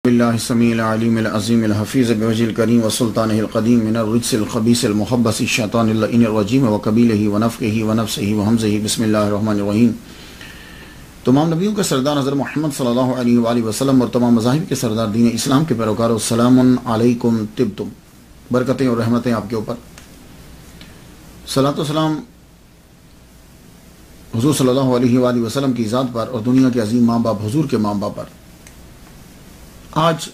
باللہ السمیع العلیم العظیم الحفیظ بوجہ الکریم وسلطانہ القدیم من الرجس الخبیث المحبس الشیطان اللعین الرجیم وقبیلہ ونفقہ ونفسہ وہمزہ بسم اللہ الرحمن الرحیم۔ تمام نبیوں کے سردار حضرت محمد صلی اللہ علیہ وآلہ وسلم اور تمام مذاہب کے سردار دین اسلام کے پیروکاروں، السلام علیکم طبتم، برکتیں اور رحمتیں آپ کے اوپر۔ صلاۃ و سلام حضور صلی اللہ علیہ وآلہ وسلم کی ذات پر اور دنیا کے عظیم ماں باپ حضور کے ماں باپ پر۔ آج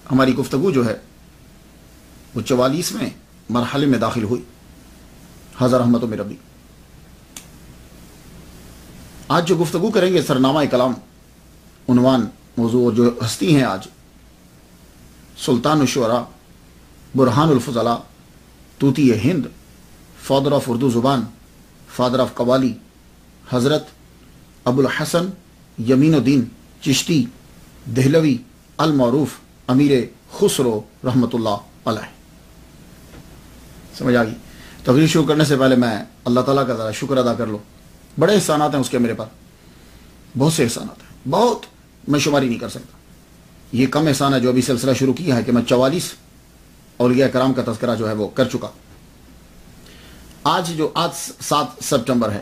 ہماری گفتگو جو ہے وہ 44ویں مرحلے میں داخل ہوئی، ہزار رحمتوں میں ربی۔ آج جو گفتگو کریں گے سرنامہ کلام، عنوان، موضوع اور جو ہستی ہیں آج، سلطان الشعراء، برہان الفضلاء، طوطی ہند، فادر آف اردو زبان، فادر آف قوالی، حضرت ابو الحسن یمین الدین چشتی دہلوی المعروف امیر خسرو رحمۃ اللہ علیہ۔ سمجھ آ گئی؟ تقریر شروع کرنے سے پہلے میں اللہ تعالیٰ کا ذرا شکر ادا کر لو۔ بڑے احسانات ہیں اس کے میرے پر، بہت سے احسانات ہیں، بہت، میں شماری نہیں کر سکتا۔ یہ کم احسان ہے جو ابھی سلسلہ شروع کیا ہے کہ میں 44 اولیاء کرام کا تذکرہ جو ہے وہ کر چکا۔ آج 7 سپٹمبر ہے،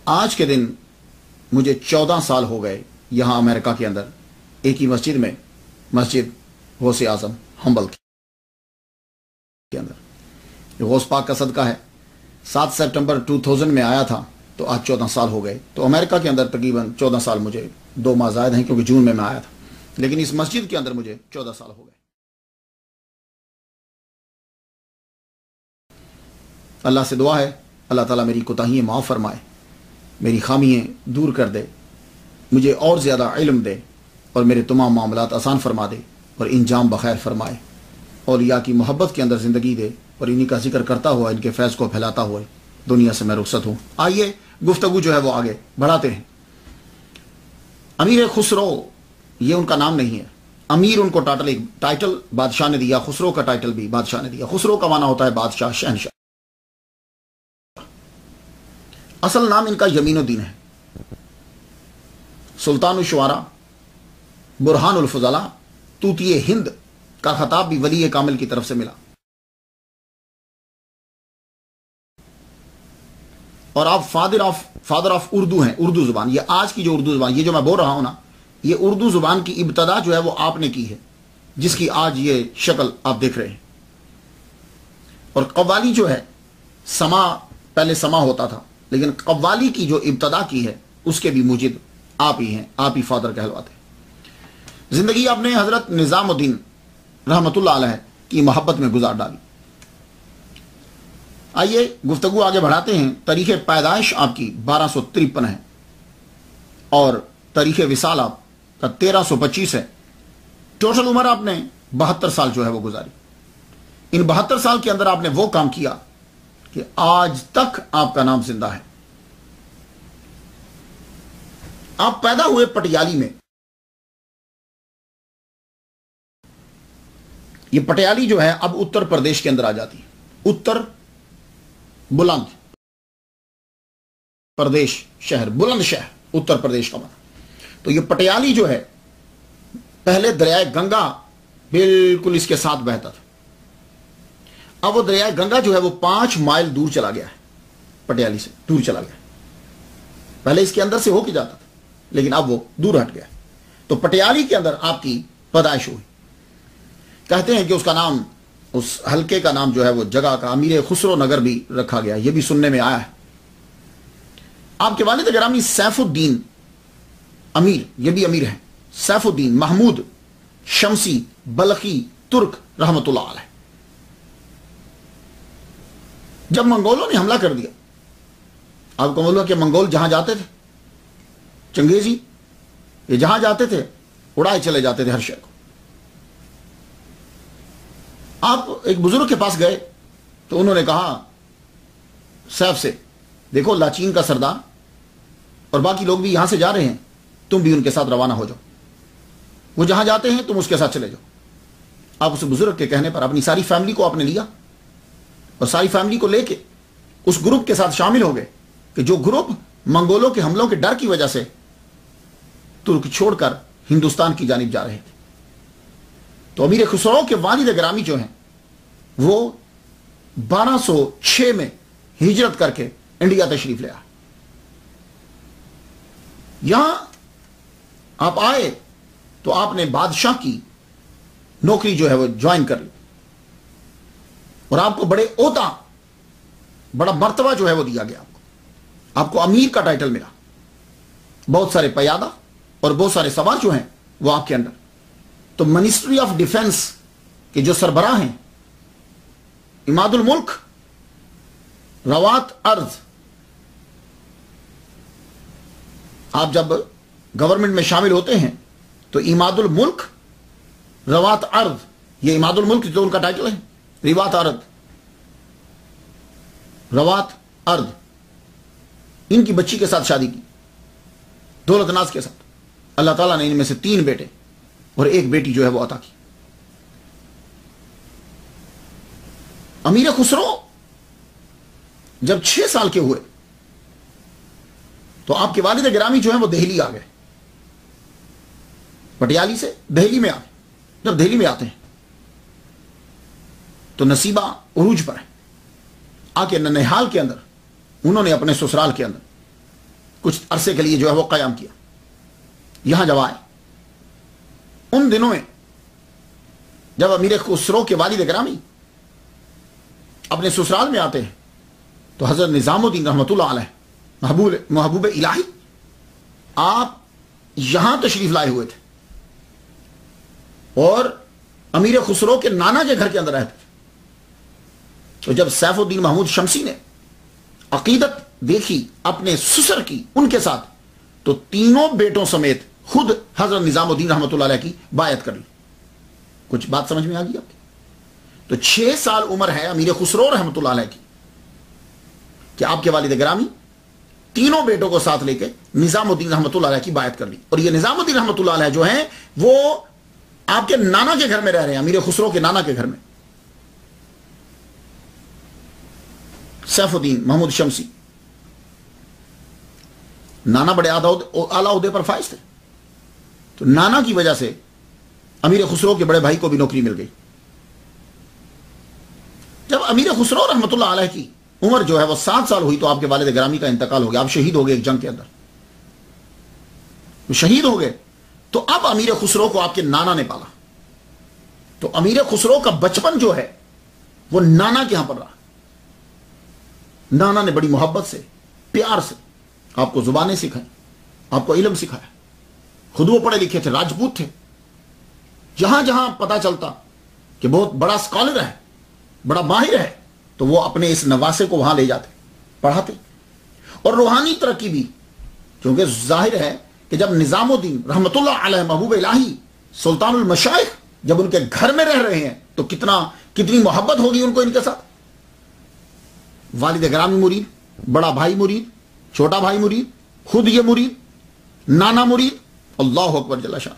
آج کے دن مجھے 14 سال ہو گئے یہاں امریکہ کے اندر ایک ہی مسجد میں، مسجد غوث اعظم ہمبل کے اندر۔ یہ غوث پاک کا صدقہ ہے۔ 7 سپٹمبر 2000 میں آیا تھا تو آج 14 سال ہو گئے۔ تو امریکہ کے اندر تقریباً 14 سال، مجھے 2 ماہ زائد ہیں کیونکہ جون میں آیا تھا، لیکن اس مسجد کے اندر مجھے 14 سال ہو گئے۔ اللہ سے دعا ہے اللہ تعالیٰ میری کوتاہیاں معاف فرمائے، میری خامیاں دور کر دے، مجھے اور زیادہ علم دے اور میرے تمام معاملات آسان فرما دے اور انجام بخیر فرمائے، اولیاء کی محبت کے اندر زندگی دے اور انہی کا ذکر کرتا ہوا ان کے فیض کو پھیلاتا ہوا دنیا سے میں رخصت ہوں۔ آئیے گفتگو جو ہے وہ آگے بڑھاتے ہیں۔ امیر خسرو یہ ان کا نام نہیں ہے، امیر ان کو ٹائٹل بادشاہ نے دیا، خسرو کا ٹائٹل بھی بادشاہ نے دیا۔ خسرو کا معنی ہوتا ہے بادشاہ، شہنشاہ۔ اصل نام ان کا یمین الدین ہے۔ سلطان الشعراء، برہان الفضلاء، طوطی ہند کا خطاب بھی ولی کامل کی طرف سے ملا۔ اور آپ فادر آف اردو ہیں، اردو زبان۔ یہ آج کی جو اردو زبان، یہ جو میں بول رہا ہوں نا، یہ اردو زبان کی ابتدا جو ہے وہ آپ نے کی ہے، جس کی آج یہ شکل آپ دیکھ رہے ہیں۔ اور قوالی جو ہے، سما، پہلے سما ہوتا تھا، لیکن قوالی کی جو ابتدا کی ہے اس کے بھی موجد آپ ہی ہیں، آپ ہی فادر کہلواتے ہیں۔ زندگی آپ نے حضرت نظام الدین رحمۃ اللہ علیہ کی محبت میں گزار ڈالی۔ آئیے گفتگو آگے بڑھاتے ہیں۔ تاریخ پیدائش آپ کی 1253 ہے اور تاریخ وصال آپ کا 1325 ہے۔ ٹوٹل عمر آپ نے 72 سال جو ہے وہ گزاری۔ ان 72 سال کے اندر آپ نے وہ کام کیا کہ آج تک آپ کا نام زندہ ہے۔ آپ پیدا ہوئے پٹیالی میں۔ یہ پٹیالی جو ہے اب اتر پردیش کے اندر آ جاتی ہے۔ اتر بلند پردیش شہر، بلند شہر، اتر پردیش کا معنی۔ تو یہ پٹیالی جو ہے پہلے دریائے گنگا بالکل اس کے ساتھ بہتا تھا۔ اب وہ دریائے گنگا جو ہے وہ 5 مائل دور چلا گیا ہے، پٹیالی سے دور چلا گیا۔ پہلے اس کے اندر سے ہو کے جاتا تھا لیکن اب وہ دور ہٹ گیا۔ تو پٹیالی کے اندر آپ کی پیدائش ہوئی۔ کہتے ہیں کہ اس کا نام، اس حلقے کا نام جو ہے وہ جگہ کا امیر خسرو نگر بھی رکھا گیا، یہ بھی سننے میں آیا ہے۔ آپ کے والد گرامی سیف الدین امیر، یہ بھی امیر ہیں، سیف الدین محمود شمسی بلخی ترک رحمۃ اللہ علیہ۔ جب منگولوں نے حملہ کر دیا، آپ کو معلوم ہے کہ منگول جہاں جاتے تھے، چنگیزی، یہ جہاں جاتے تھے اڑائے چلے جاتے تھے ہر شے کو۔ آپ ایک بزرگ کے پاس گئے تو انہوں نے کہا سیف سے، دیکھو لاچین کا سردار اور باقی لوگ بھی یہاں سے جا رہے ہیں، تم بھی ان کے ساتھ روانہ ہو جاؤ، وہ جہاں جاتے ہیں تم اس کے ساتھ چلے جاؤ۔ آپ اس بزرگ کے کہنے پر اپنی ساری فیملی کو آپ نے لیا اور ساری فیملی کو لے کے اس گروپ کے ساتھ شامل ہو گئے کہ جو گروپ منگولوں کے حملوں کے ڈر کی وجہ سے ترک چھوڑ کر ہندوستان کی جانب جا رہے تھے. تو امیر خسرو کے والد گرامی جو ہیں وہ 1206 میں ہجرت کر کے انڈیا تشریف لے آئے. یہاں آپ آئے تو آپ نے بادشاہ کی نوکری جو ہے وہ جوائن کر لی اور آپ کو بڑے عہدہ بڑا مرتبہ جو ہے وہ دیا گیا. آپ کو امیر کا ٹائٹل ملا. بہت سارے پیادہ اور بہت سارے سوار جو ہیں وہ آپ کے اندر. تو منسٹری آف ڈیفنس کے جو سربراہ ہیں عماد الملک روات ارض، آپ جب گورنمنٹ میں شامل ہوتے ہیں تو عماد الملک روات ارض، یہ عماد الملک جو ان کا ٹائٹل ہے، روات ارض، ان کی بچی کے ساتھ شادی کی دولت ناز کے ساتھ. اللہ تعالیٰ نے ان میں سے 3 بیٹے اور 1 بیٹی جو ہے وہ عطا کی. امیر خسرو جب 6 سال کے ہوئے تو آپ کے والد گرامی جو ہیں وہ دہلی آ گئے. پٹیالی سے دہلی میں آ گئے. جب دہلی میں آتے ہیں تو نصیبہ عروج پر ہے. آ کے ننہال کے اندر انہوں نے اپنے سسرال کے اندر کچھ عرصے کے لیے جو ہے وہ قیام کیا. یہاں جب آئے ان دنوں میں جب امیر خسرو کے والد گرامی اپنے سسرال میں آتے ہیں تو حضرت نظام الدین رحمۃ اللہ علیہ محبوب الہی آپ یہاں تشریف لائے ہوئے تھے اور امیر خسرو کے نانا کے گھر کے اندر رہتے تھے. تو جب سیف الدین محمود شمسی نے عقیدت دیکھی اپنے سسر کی ان کے ساتھ تو تینوں بیٹوں سمیت خود حضرت نظام الدین رحمۃ اللہ علیہ کی بایعت کر لی. کچھ بات سمجھ میں آ گئی آپ کی؟ تو 6 سال عمر ہے امیر خسرو رحمۃ اللہ علیہ کی کہ آپ کے والد گرامی تینوں بیٹوں کو ساتھ لے کے نظام الدین رحمۃ اللہ علیہ کی بایعت کر لی. اور یہ نظام الدین رحمۃ اللہ علیہ جو ہیں وہ آپ کے نانا کے گھر میں رہ رہے ہیں، امیر خسرو کے نانا کے گھر میں. سیف الدین محمود شمسی نانا بڑے اعلیٰ عہدے پر فائز تھے. تو نانا کی وجہ سے امیر خسرو کے بڑے بھائی کو بھی نوکری مل گئی. جب امیر خسرو رحمۃ اللہ علیہ کی عمر جو ہے وہ 7 سال ہوئی تو آپ کے والد گرامی کا انتقال ہو گیا. آپ شہید ہو گئے ایک جنگ کے اندر. شہید ہو گئے تو اب امیر خسرو کو آپ کے نانا نے پالا. تو امیر خسرو کا بچپن جو ہے وہ نانا کے ہاں پر رہا. نانا نے بڑی محبت سے پیار سے آپ کو زبانیں سکھائیں، آپ کو علم سکھایا. خود وہ پڑھے لکھے تھے، راجپوت تھے. جہاں جہاں پتا چلتا کہ بہت بڑا اسکالر ہے، بڑا ماہر ہے، تو وہ اپنے اس نواسے کو وہاں لے جاتے، پڑھاتے. اور روحانی ترقی بھی، کیونکہ ظاہر ہے کہ جب نظام الدین رحمۃ اللہ علیہ محبوب الہی سلطان المشائخ جب ان کے گھر میں رہ رہے ہیں تو کتنی محبت ہوگی ان کو ان کے ساتھ. والد گرامی مرید، بڑا بھائی مرید، چھوٹا بھائی مرید، خود یہ مرید، نانا مرید. اللہ اکبر جل شان.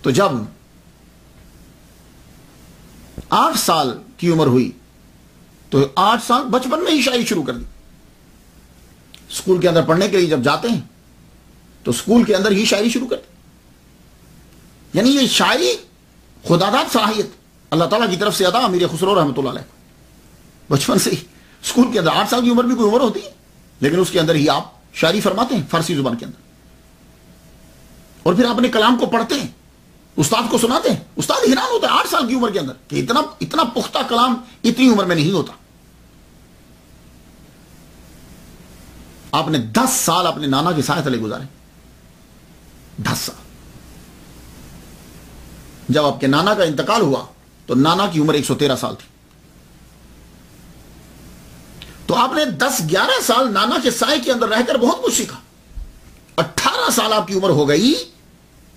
تو جب 8 سال کی عمر ہوئی تو 8 سال بچپن میں ہی شاعری شروع کر دی. اسکول کے اندر پڑھنے کے لیے جب جاتے ہیں تو اسکول کے اندر ہی شاعری شروع کر دی. یعنی یہ شاعری خداداد صلاحیت اللہ تعالیٰ کی طرف سے ادا امیر خسرو رحمۃ اللہ علیہ. بچپن سے ہی اسکول کے اندر 8 سال کی عمر بھی کوئی عمر ہوتی ہے، لیکن اس کے اندر ہی آپ شاعری فرماتے ہیں فارسی زبان کے اندر. اور پھر اپنے کلام کو پڑھتے ہیں، استاد کو سناتے ہیں. استاد حیران ہوتا ہے 8 سال کی عمر کے اندر کہ اتنا پختہ کلام اتنی عمر میں نہیں ہوتا. آپ نے 10 سال اپنے نانا کے سائے تلے گزارے. 10 سال. جب آپ کے نانا کا انتقال ہوا تو نانا کی عمر 113 سال تھی. تو آپ نے 10-11 سال نانا کے سائے کے اندر رہ کر بہت کچھ سیکھا. 18 سال آپ کی عمر ہو گئی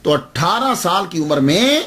تو 18 سال کی عمر میں